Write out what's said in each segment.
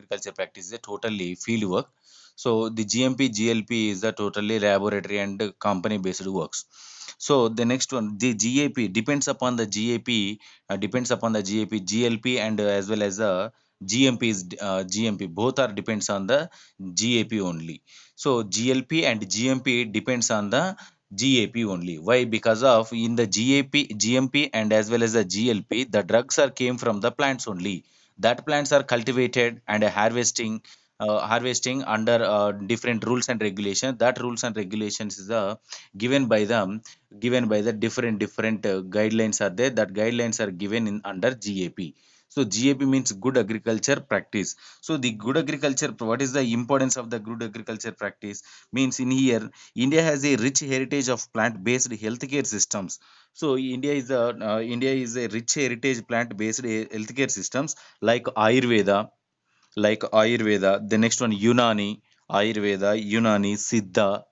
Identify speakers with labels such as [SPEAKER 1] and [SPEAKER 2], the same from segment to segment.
[SPEAKER 1] agriculture practice is a totally field work. So the GMP, GLP is the totally laboratory and company based works. So the next one, the GAP depends upon the GAP, depends upon the GAP, GLP, and as well as the GMP is GMP. Both are depends on the GAP only. So GLP and GMP depends on the GAP only. Why? Because of in the GAP, GMP, and as well as the GLP, the drugs are came from the plants only. That plants are cultivated and harvesting under different rules and regulations. That rules and regulations is given by them, given by the different guidelines are there. That guidelines are given in under GAP. So GAP means good agriculture practice. So the good agriculture, what is the importance of the good agriculture practice? Means in here, India has a rich heritage of plant-based healthcare systems. So India is a rich heritage plant-based healthcare systems like Ayurveda. The next one Unani, Siddha,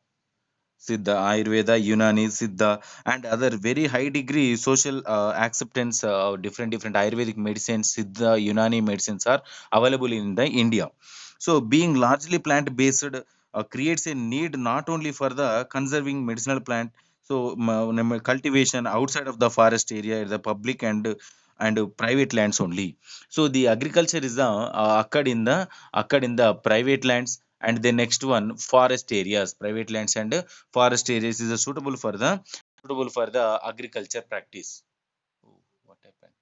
[SPEAKER 1] Ayurveda, Unani, Siddha, and other very high degree social acceptance of different Ayurvedic medicines, Siddha, Unani medicines are available in the India. So, being largely plant based creates a need not only for the conserving medicinal plant, so cultivation outside of the forest area, the public and private lands only. So the agriculture is occurred in the private lands, and the next one forest areas, private lands and forest areas is suitable for the agriculture practice. Oh, what happened?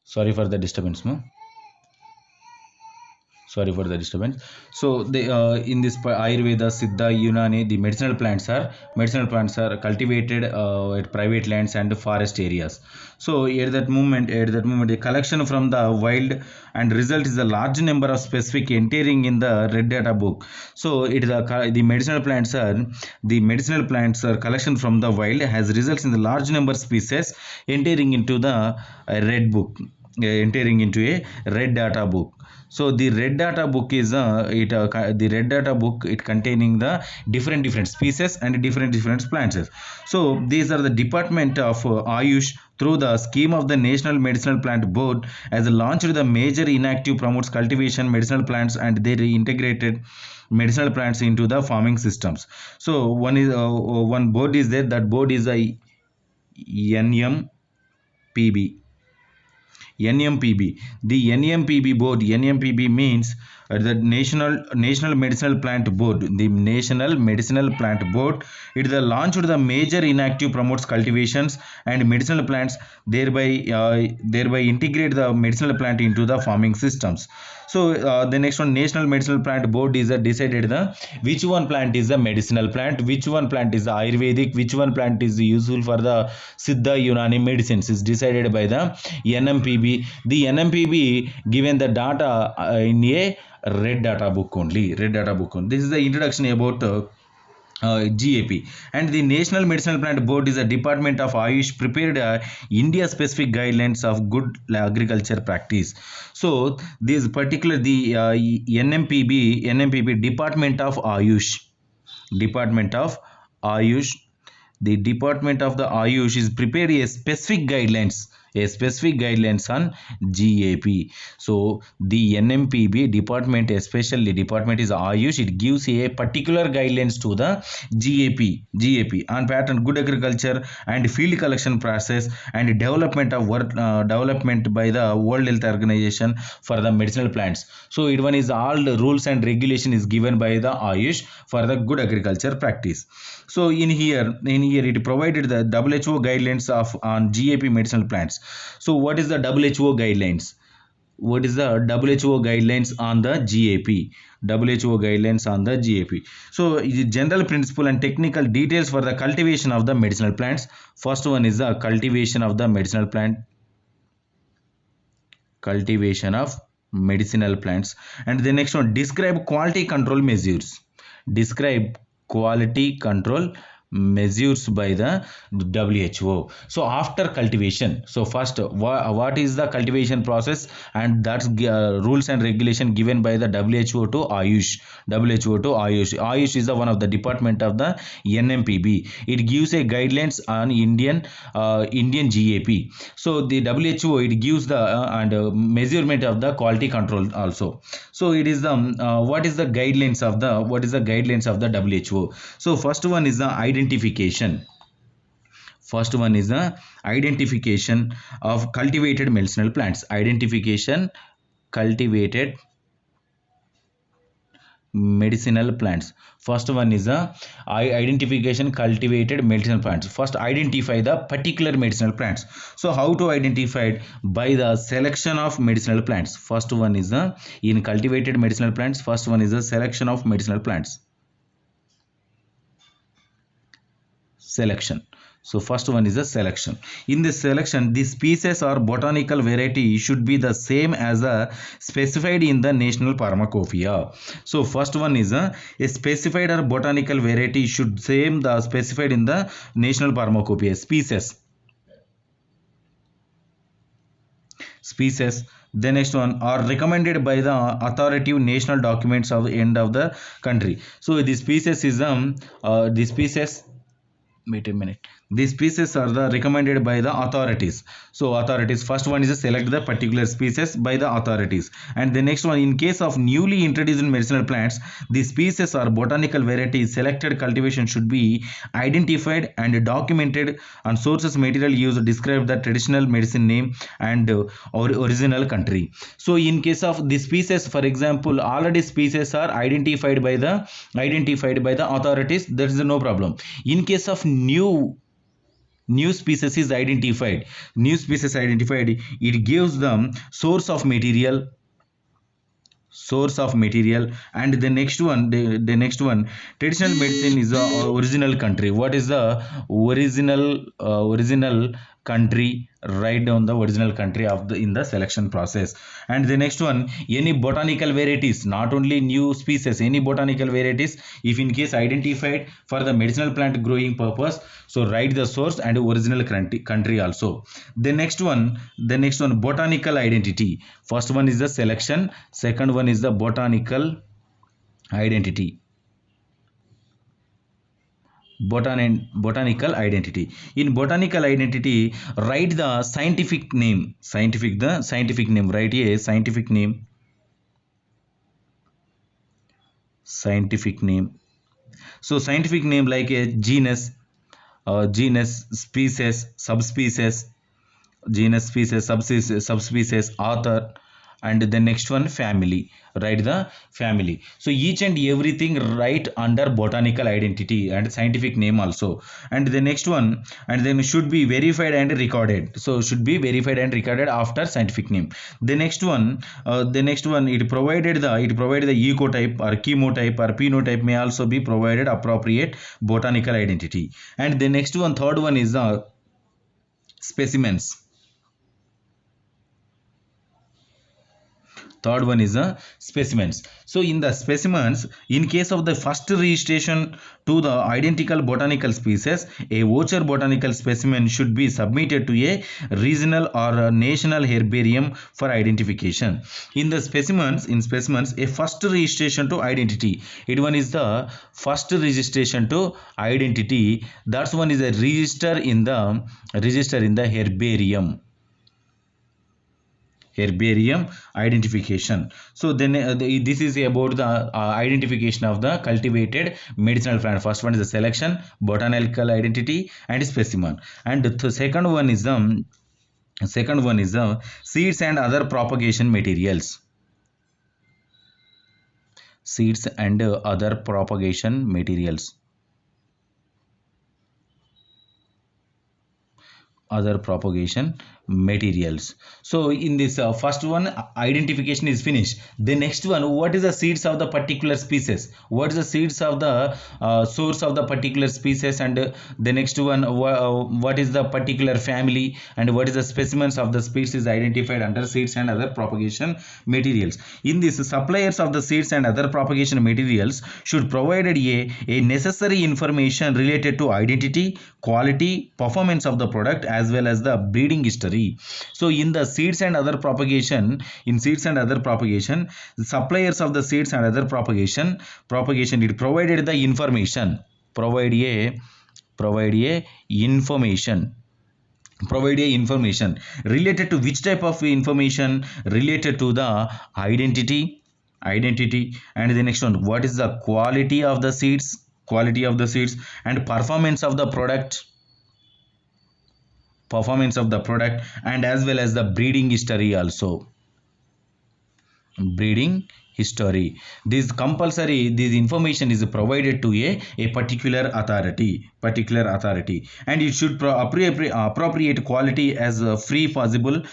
[SPEAKER 1] Sorry for the disturbance, no? Sorry for the disturbance. So the in this Ayurveda, Siddha, Unani, the medicinal plants are cultivated at private lands and forest areas. So at that moment the collection from the wild and result is a large number of specific entering in the red data book. So it is the medicinal plants are collection from the wild has results in the large number species entering into the red book, entering into a red data book. So the red data book is the red data book, it containing the different species and different plants. So these are the department of Ayush through the scheme of the National Medicinal Plant Board as launched the major inactive promotes cultivation medicinal plants and their integrated medicinal plants into the farming systems. So one board is there, that board is a NMPB. NMPB. The NMPB board, NMPB means the National Medicinal Plant Board. The National Medicinal Plant Board. It is the launch of the major inactive promotes cultivations and medicinal plants, thereby integrate the medicinal plant into the farming systems. So the next one, National Medicinal Plant Board is decided the which one plant is a medicinal plant, which one plant is Ayurvedic, which one plant is useful for the Siddha Unani medicines is decided by the NMPB. The NMPB given the data in a red data book only. Red data book only. This is the introduction about GAP. And the National Medicinal Plant Board is a department of Ayush prepared India specific guidelines of good agriculture practice. So this particular the NMPB Department of Ayush, Department of Ayush, the Department of the Ayush is prepared a specific guidelines on GAP. So the NMPB department, especially department is Ayush, it gives a particular guidelines to the GAP on pattern good agriculture and field collection process and development by the World Health Organization for the medicinal plants. So it one is all the rules and regulation is given by the Ayush for the good agriculture practice. So in here it provided the WHO guidelines of on GAP medicinal plants. So what is the WHO guidelines? What is the WHO guidelines on the GAP? WHO guidelines on the GAP. So the general principle and technical details for the cultivation of the medicinal plants. First one is the cultivation of the medicinal plant. Cultivation of medicinal plants. And the next one, describe quality control measures. Describe quality control measures by the WHO. So after cultivation, so first what is the cultivation process, and that's rules and regulation given by the WHO to Ayush. Ayush is the one of the department of the NMPB. It gives a guidelines on Indian GAP. So the WHO, it gives the and measurement of the quality control also. So it is the what is the guidelines of the WHO. So first one is the identification. First one is the identification of cultivated medicinal plants. Identification cultivated medicinal plants. First one is the identification cultivated medicinal plants. First identify the particular medicinal plants. So how to identify it? By the selection of medicinal plants. First one is the in cultivated medicinal plants. First one is the selection of medicinal plants. Selection. So first one is the selection. In this selection, the species or botanical variety should be the same as the specified in the national pharmacopoeia. So first one is a specified or botanical variety should same the specified in the national pharmacopoeia. Species. The next one are recommended by the authoritative national documents of the end of the country. So the species is the species. Wait a minute. These species are the recommended by the authorities. So authorities, first one is to select the particular species by the authorities, and the next one, in case of newly introduced medicinal plants, the species or botanical varieties selected cultivation should be identified and documented, and sources material used describe the traditional medicine name and original country. So in case of the species, for example, already species are identified by the authorities, there is no problem. In case of new species is identified, it gives them source of material. And the next one, the next one, traditional medicine is the original country. What is the original country? Write down the original country of the in the selection process. And the next one, any botanical varieties, not only new species, any botanical varieties, if in case identified for the medicinal plant growing purpose, so write the source and original country also. The next one, botanical identity. First one is the selection, second one is the botanical identity. Botanical identity. In botanical identity, write the scientific name. Scientific name. Write a scientific name. Scientific name. So scientific name like a genus, species, subspecies, subspecies, author, and the next one, family. Write the family. So each and everything write under botanical identity and scientific name also. And the next one, and then should be verified and recorded. So should be verified and recorded after scientific name. The next one, it provided the ecotype or chemotype or phenotype may also be provided appropriate botanical identity. And the next one, third one is the specimens. Third one is the specimens. So in the specimens, in case of the first registration to the identical botanical species, a voucher botanical specimen should be submitted to a regional or a national herbarium for identification. In specimens, a first registration to identity. It one is the first registration to identity. That's one is a register in the herbarium identification. So then this is about the identification of the cultivated medicinal plant. First one is the selection, botanical identity, and specimen. And the second one is the seeds and other propagation materials. Seeds and other propagation materials. other propagation materials. So in this first one, identification is finished. The next one, what is the seeds of the particular species, what is the seeds of the source of the particular species, and the next one, what is the particular family, and what is the specimens of the species identified under seeds and other propagation materials. In this, suppliers of the seeds and other propagation materials should provide a necessary information related to identity, quality, performance of the product, as well as the breeding history. So in the seeds and other propagation, in seeds and other propagation, the suppliers of the seeds and other propagation it provided the information, provide a information provide a information related to which type of information, related to the identity, and the next one, what is the quality of the seeds, and performance of the product, and as well as the breeding history also. Breeding history, this compulsory, this information is provided to a particular authority, and it should appropriate quality as free possible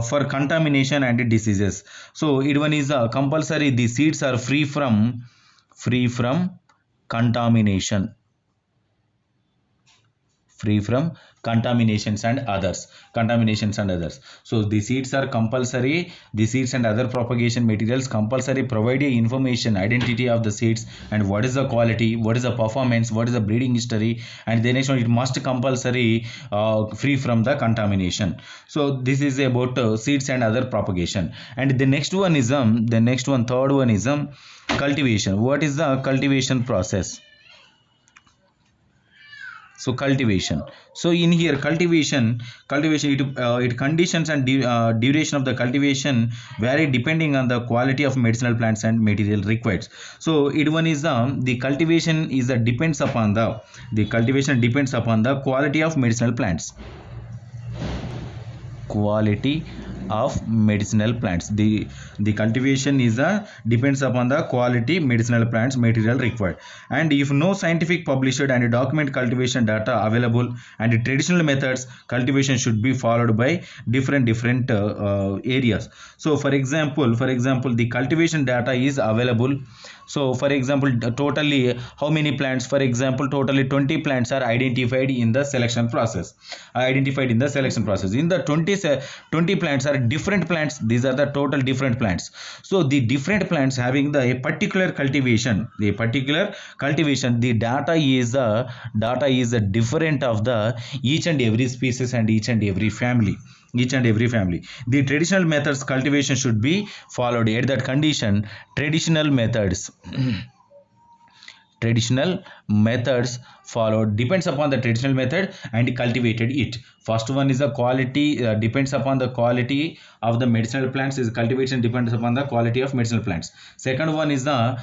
[SPEAKER 1] for contamination and diseases. So it one is compulsory, the seeds are free from contamination, free from contaminations and others. So the seeds are compulsory, the seeds and other propagation materials compulsory provide a information, identity of the seeds, and what is the quality, what is the performance, what is the breeding history, and the next one, it must compulsory free from the contamination. So this is about seeds and other propagation. And the next one is third one is cultivation. What is the cultivation process? So cultivation, so in here cultivation it conditions and duration of the cultivation vary depending on the quality of medicinal plants and material required. So it one is the cultivation is depends upon the cultivation depends upon the quality of medicinal plants, quality of medicinal plants. The cultivation is depends upon the quality medicinal plants material required. And if no scientific published and document cultivation data available, and traditional methods cultivation should be followed by different areas. So for example, the cultivation data is available. So for example, totally how many plants, for example totally 20 plants are identified in the selection process, in the 20 plants are different plants, these are the total different plants. So the different plants having a particular cultivation, the data is different of the each and every species and each and every family. The traditional methods cultivation should be followed. At that condition, traditional methods followed depends upon the traditional method and cultivated it. First one is the quality, depends upon the quality of the medicinal plants, is cultivation depends upon the quality of medicinal plants. Second one is the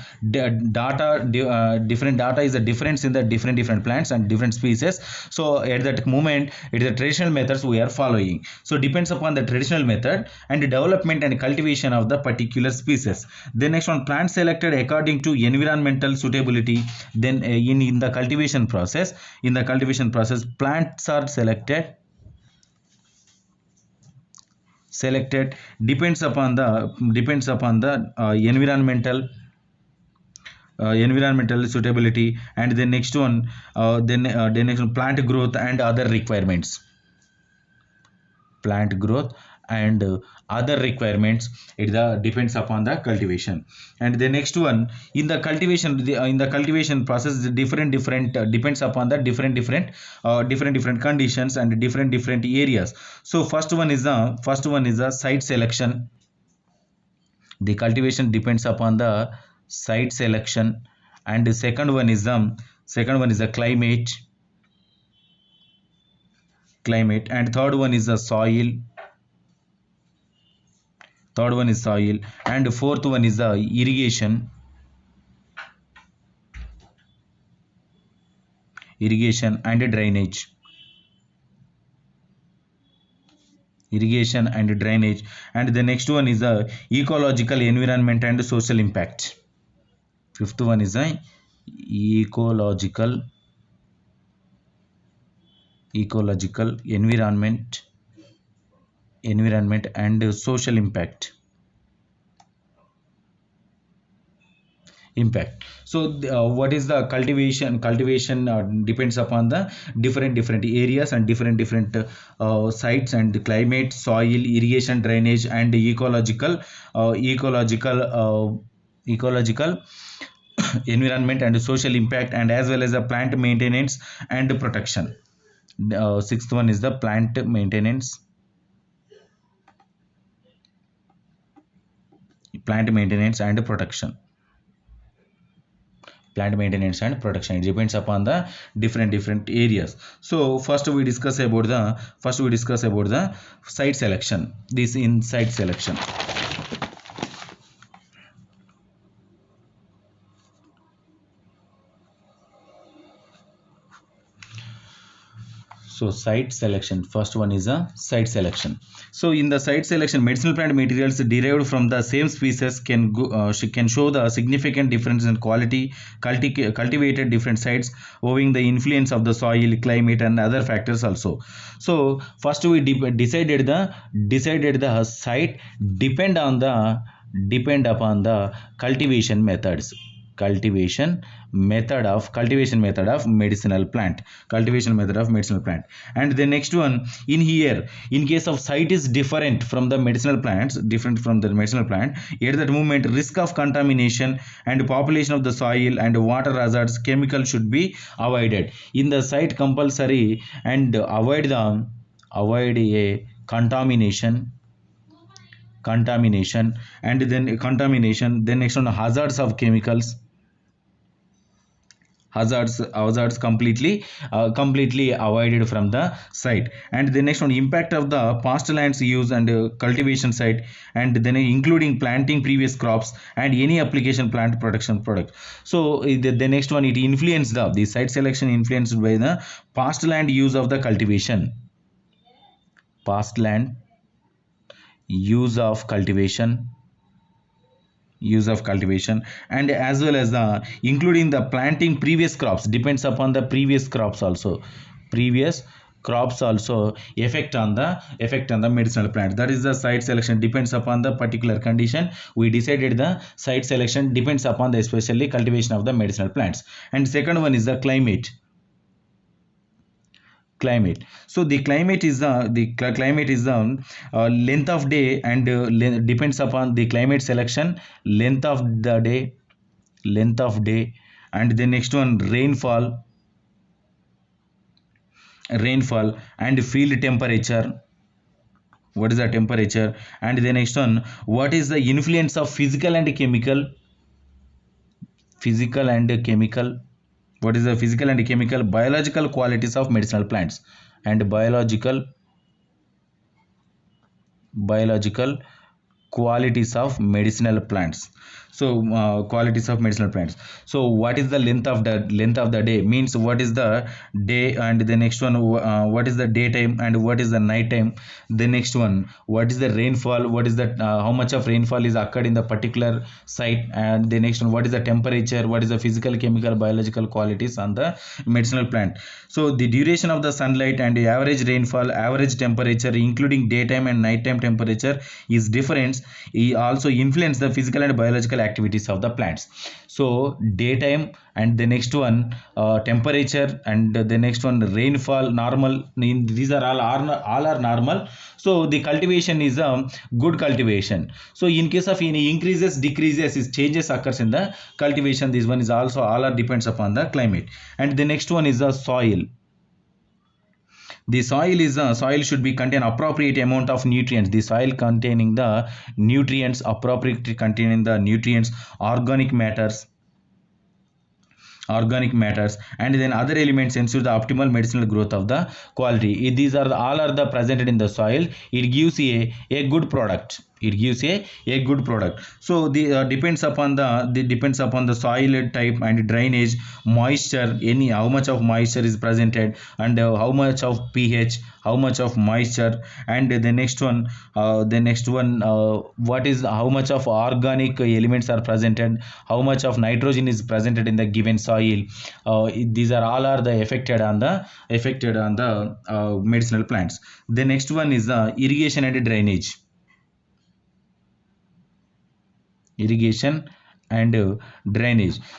[SPEAKER 1] different data is the difference in the different plants and different species. So at that moment it is the traditional methods we are following. So depends upon the traditional method and the development and cultivation of the particular species. The next one, plants selected according to environmental suitability. Then in the cultivation process, plants are selected depends upon the environmental suitability. And the next one, the next one, plant growth and other requirements, it depends upon the cultivation. And the next one, in the cultivation process, the different depends upon the different conditions and different areas. So first one is the site selection. The cultivation depends upon the site selection. And the second one is the climate. And third one is the soil. And fourth one is the irrigation and drainage. And the next one is the ecological, environment and social impact. Fifth one is the ecological, ecological, environment and social impact. So what is the cultivation depends upon the different areas and different sites and climate, soil, irrigation, drainage and ecological environment and social impact, and as well as the plant maintenance and protection. Sixth one is the plant maintenance and protection. Plant maintenance and protection, it depends upon the different areas. So first we discuss about the site selection. This in site selection. So site selection, first one is a site selection. So in the site selection, medicinal plant materials derived from the same species can show the significant difference in quality cultivated different sites, owing the influence of the soil, climate and other factors also. So first we decided the site depend upon the cultivation method of medicinal plant. And the next one, in here, in case of site is different from the medicinal plant, at that moment risk of contamination and population of the soil and water hazards, chemical should be avoided in the site compulsory, and avoid a contamination, and then contamination. Then next one, hazards of chemicals, hazards completely avoided from the site. And the next one, impact of the past lands use and cultivation site, and then including planting previous crops and any application plant protection product. So the next one, it influenced the site selection influenced by the past land use of the cultivation, past land use of cultivation, and as well as the including the planting previous crops, depends upon the previous crops also affect on the medicinal plant. That is the site selection depends upon the particular condition. We decided the site selection depends upon the especially cultivation of the medicinal plants. And second one is the climate. So the climate is the length of day, and depends upon the climate selection, length of day. And the next one, rainfall and field temperature, what is the temperature. And the next one, what is the influence of physical and chemical, what is the physical and chemical biological qualities of medicinal plants, and biological qualities of medicinal plants. So qualities of medicinal plants. So what is the length of the day, means what is the day. And the next one, what is the daytime and what is the night time. The next one, what is the rainfall, what is that how much of rainfall is occurred in the particular site. And the next one, what is the temperature, what is the physical, chemical, biological qualities on the medicinal plant. So the duration of the sunlight and the average rainfall, average temperature including daytime and nighttime temperature is different. It also influence the physical and biological activities of the plants. So daytime, and the next one, temperature, and the next one, rainfall normal. These are all are normal. So the cultivation is a good cultivation. So in case of any increases, decreases, is changes occurs in the cultivation. This one is also all are depends upon the climate. And the next one is the soil. The soil should be contain appropriate amount of nutrients. The soil containing the nutrients, appropriately containing the nutrients, organic matters, and then other elements ensure the optimal medicinal growth of the quality. These are all are the presented in the soil. It gives a good product. it gives a good product. So the depends upon the soil type and drainage, moisture, any how much of moisture is presented, and how much of pH, how much of moisture, and the next one what is how much of organic elements are presented, how much of nitrogen is presented in the given soil. These are all are the affected on the medicinal plants. The next one is the irrigation and drainage.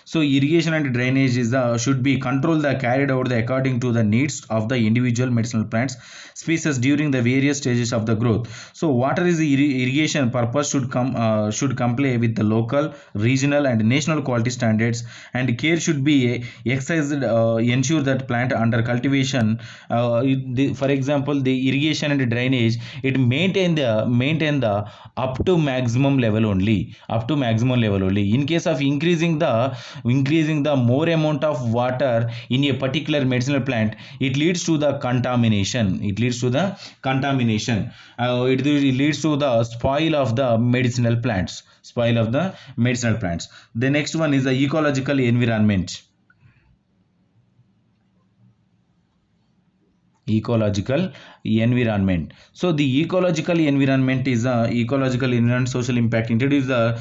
[SPEAKER 1] So irrigation and drainage is should be controlled carried out according to the needs of the individual medicinal plants species during the various stages of the growth. So water is the irrigation purpose should comply with the local, regional and national quality standards, and care should be exercised ensure that plant under cultivation, for example the irrigation and drainage, it maintain the up to maximum level only, in case of increasing the more amount of water in a particular medicinal plant, it leads to the contamination, it leads to the spoil of the medicinal plants, the next one is the ecological environment. So the ecological environment is ecological environment social impact introduce the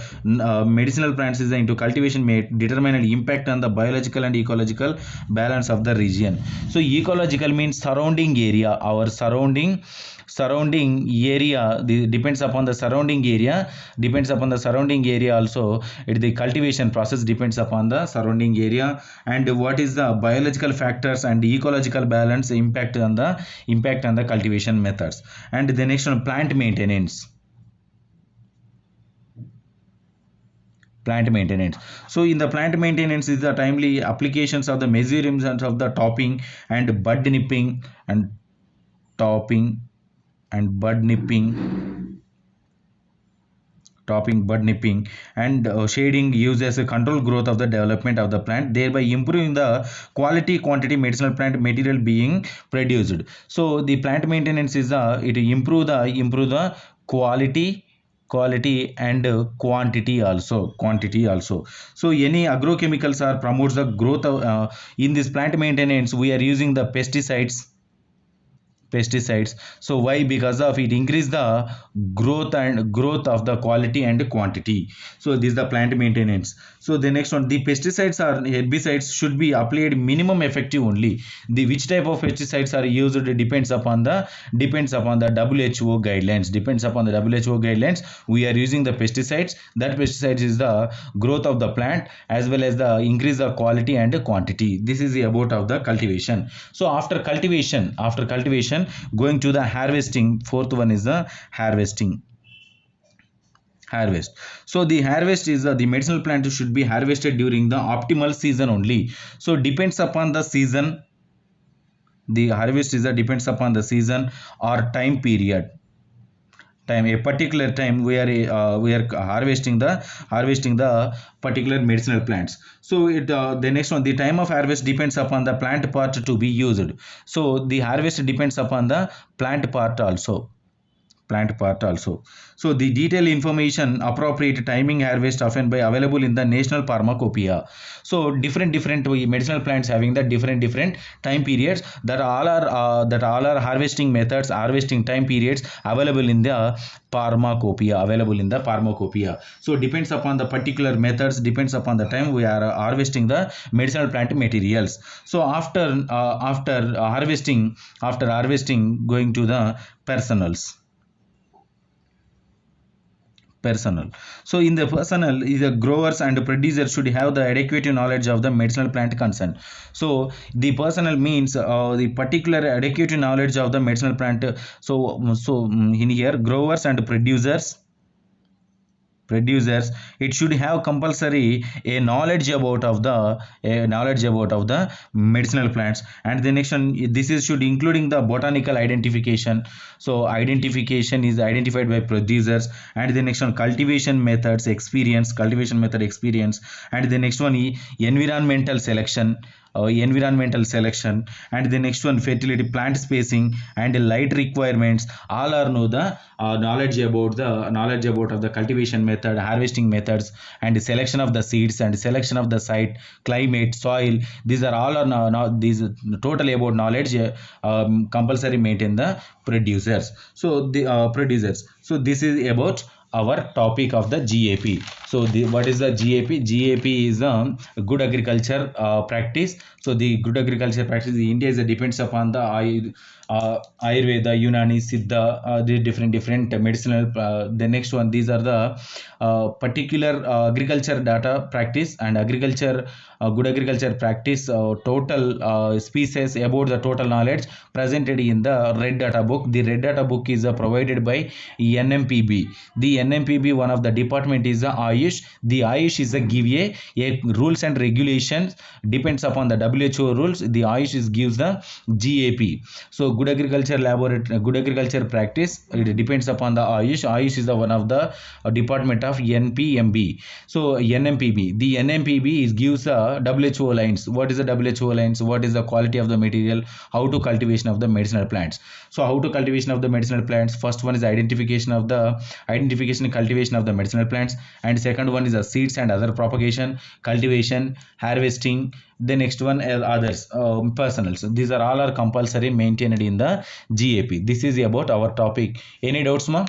[SPEAKER 1] medicinal plants is into cultivation may determine an impact on the biological and ecological balance of the region. So ecological means surrounding area, our surrounding area, depends upon the surrounding area also. The cultivation process depends upon the surrounding area, and what is the biological factors and ecological balance impact on the cultivation methods. And the next one, plant maintenance. So in the plant maintenance is the timely applications of the measurements of the topping and bud nipping and bud nipping and shading used as a control growth of the development of the plant, thereby improving the quality quantity medicinal plant material being produced. So the plant maintenance is it improve the quality and quantity also. So any agrochemicals are promotes the growth of in this plant maintenance we are using the pesticides. So why? Because of it increase the growth of the quality and quantity. So this is the plant maintenance. So the next one, the pesticides or herbicides should be applied minimum effective only. The which type of pesticides are used depends upon the WHO guidelines. We are using the pesticides. That pesticides is the growth of the plant as well as the increase the quality and quantity. This is the about of the cultivation. So after cultivation going to the harvesting, fourth one is the harvest. So the harvest is the medicinal plant should be harvested during the optimal season only. So depends upon the season, the harvest is depends upon the season or time period. A particular time we are harvesting the particular medicinal plants. So the next one, the time of harvest depends upon the plant part to be used. So the harvest depends upon the plant part also. So the detailed information appropriate timing harvest often by available in the national pharmacopoeia. So different medicinal plants having the different time periods, that all are harvesting methods, harvesting time periods available in the pharmacopoeia. So depends upon the particular methods, depends upon the time we are harvesting the medicinal plant materials. So after harvesting going to the personals. So in the personal, the growers and producers should have the adequate knowledge of the medicinal plant concern. So the personal means the particular adequate knowledge of the medicinal plant. So in here, growers and producers, it should have compulsory a knowledge about of the medicinal plants. And the next one, this is should including the botanical identification. So identification is identified by producers. And the next one, cultivation method experience. And the next one, environmental selection. environmental selection, and the next one fertility, plant spacing, and light requirements. All are know the knowledge about of the cultivation method, harvesting methods, and selection of the seeds, and selection of the site, climate, soil. These are all are now these totally about knowledge compulsory maintain the producers. So the producers. So this is about our topic of the GAP. So what is the GAP? GAP is good agriculture practice. So the good agriculture practice in India is depends upon the Ayurveda, Unani, Siddha, the different medicinal. The next one, these are the particular agriculture data practice and agriculture good agriculture practice total species about the total knowledge presented in the red data book. The red data book is provided by NMPB. The NMPB, one of the department is the Ayush. The Ayush is a give a rules and regulations depends upon the WHO rules. The Ayush is gives the GAP. So good agriculture laboratory, good agriculture practice, it depends upon the Ayush. Ayush is the one of the department of NPMB. So NMPB, the NMPB is gives WHO lines. What is the WHO lines? What is the quality of the material? How to cultivation of the medicinal plants? So how to cultivation of the medicinal plants? First one is identification and cultivation of the medicinal plants, and second one is the seeds and other propagation, cultivation, harvesting. The next one are others personals. These are all are compulsory maintained in the GAP. This is about our topic. Any doubts, ma?